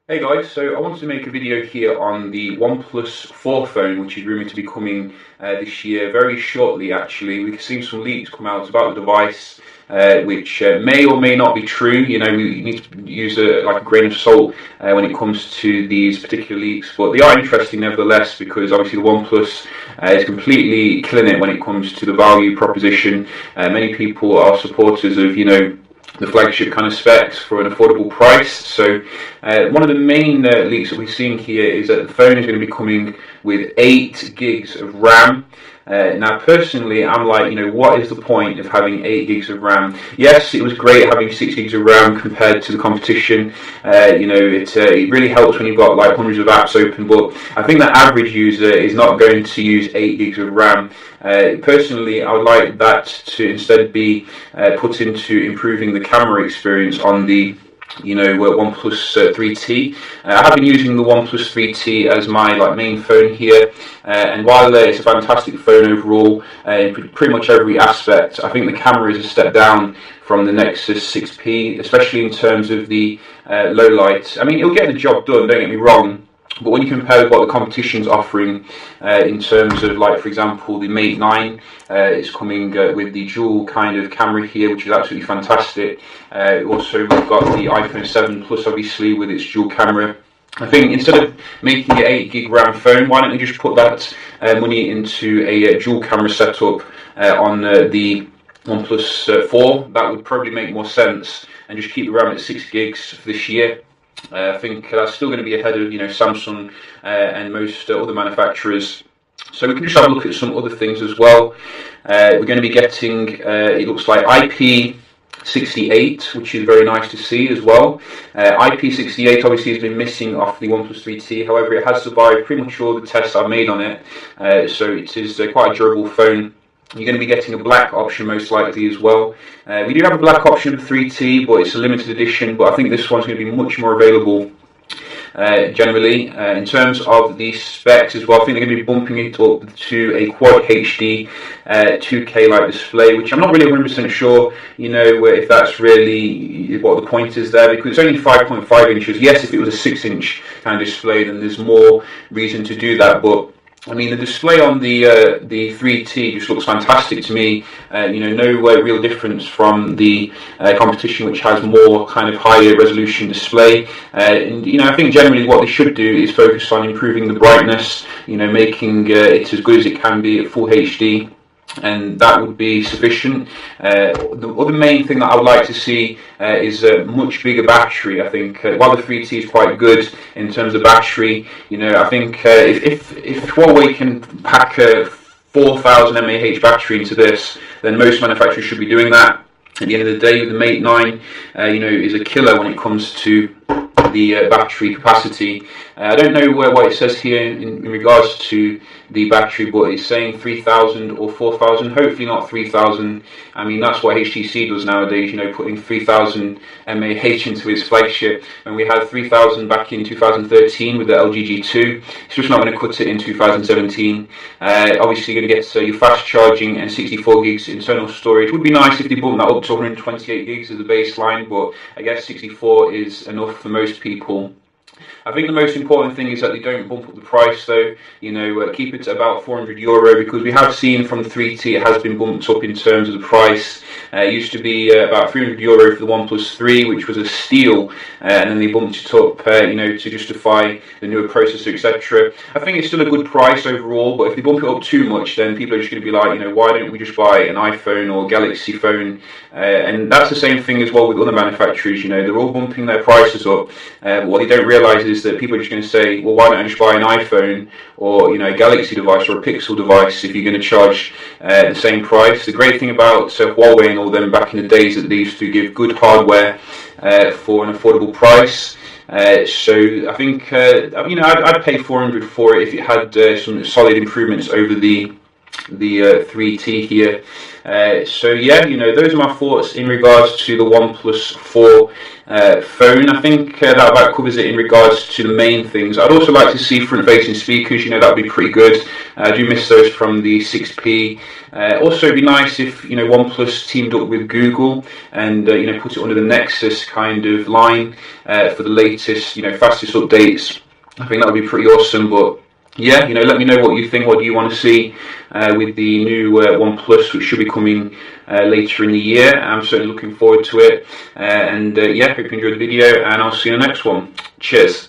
Hey guys, so I wanted to make a video here on the OnePlus 4 phone, which is rumoured to be coming this year, very shortly actually. We've seen some leaks come out about the device, which may or may not be true. You know, we need to use like a grain of salt when it comes to these particular leaks, but they are interesting nevertheless because obviously the OnePlus is completely killing it when it comes to the value proposition. Many people are supporters of, the flagship kind of specs for an affordable price. So one of the main leaks that we're seeing here is that the phone is going to be coming with 8 gigs of RAM. Now, personally, I'm like, what is the point of having 8 gigs of RAM? Yes, it was great having 6 gigs of RAM compared to the competition. It really helps when you've got like hundreds of apps open, but I think the average user is not going to use 8 gigs of RAM. Personally, I would like that to instead be put into improving the camera experience on the OnePlus 3T. I have been using the OnePlus 3T as my main phone here, and while it's a fantastic phone overall in pretty much every aspect, I think the camera is a step down from the Nexus 6P, especially in terms of the low light. I mean, it'll get the job done, don't get me wrong. But when you compare with what the competition's offering in terms of, like, for example, the Mate 9 is coming with the dual kind of camera here, which is absolutely fantastic. Also, we've got the iPhone 7 Plus, obviously, with its dual camera. I think instead of making an 8 gig RAM phone, why don't you just put that money into a dual camera setup on the OnePlus 4? That would probably make more sense, and just keep the RAM at 6 gigs for this year. I think that's still going to be ahead of Samsung and most other manufacturers. So we can just have a look at some other things as well. We're going to be getting, it looks like IP68, which is very nice to see as well. IP68 obviously has been missing off the OnePlus 3T, however it has survived pretty much all the tests I've made on it, so it is quite a durable phone. You're going to be getting a black option most likely as well. We do have a black option for 3T, but it's a limited edition, but I think this one's going to be much more available generally. In terms of the specs as well, I think they're going to be bumping it up to a Quad HD 2K like display, which I'm not really 100% sure, if that's really what the point is there, because it's only 5.5 inches. Yes, if it was a 6-inch kind of display, then there's more reason to do that, but I mean, the display on the 3T just looks fantastic to me. No real difference from the competition, which has more kind of higher resolution display. And I think generally what they should do is focus on improving the brightness, making it as good as it can be at full HD. And that would be sufficient. The other main thing that I would like to see is a much bigger battery. I think while the 3T is quite good in terms of battery, I think if Huawei can pack a 4000 mAh battery into this, then most manufacturers should be doing that. At the end of the day, the Mate 9, is a killer when it comes to the battery capacity. I don't know what it says here in regards to the battery, but it's saying 3000 or 4000, hopefully not 3000. I mean, that's what HTC does nowadays, putting 3000 mAh into its flagship. And we had 3000 back in 2013 with the LG G2. It's just not going to cut it in 2017. Obviously, you're going to get your fast charging and 64 gigs internal storage. Would be nice if they bumped that up to 128 gigs as a baseline, but I guess 64 is enough for most people. I think the most important thing is that they don't bump up the price though, keep it to about €400, because we have seen from the 3T it has been bumped up in terms of the price. It used to be about €300 for the OnePlus 3, which was a steal, and then they bumped it up, to justify the newer processor, etc. I think it's still a good price overall, but if they bump it up too much, then people are just going to be like, why don't we just buy an iPhone or Galaxy phone? And that's the same thing as well with other manufacturers, they're all bumping their prices up, but what they don't realise is that people are just going to say, well, why don't I just buy an iPhone or a Galaxy device or a Pixel device if you're going to charge the same price. The great thing about Huawei and all them back in the days that they used to give good hardware for an affordable price. So I think I'd pay 400 for it if it had some solid improvements over the the 3T here. So yeah, those are my thoughts in regards to the OnePlus 4 phone. I think that about covers it in regards to the main things. I'd also like to see front-facing speakers. That would be pretty good. I do miss those from the 6P. Also, it'd be nice if OnePlus teamed up with Google and put it under the Nexus kind of line for the latest, fastest updates. I think that would be pretty awesome. But yeah, let me know what you think. What do you want to see with the new OnePlus, which should be coming later in the year? I'm certainly looking forward to it. Yeah, hope you enjoyed the video, and I'll see you in the next one. Cheers.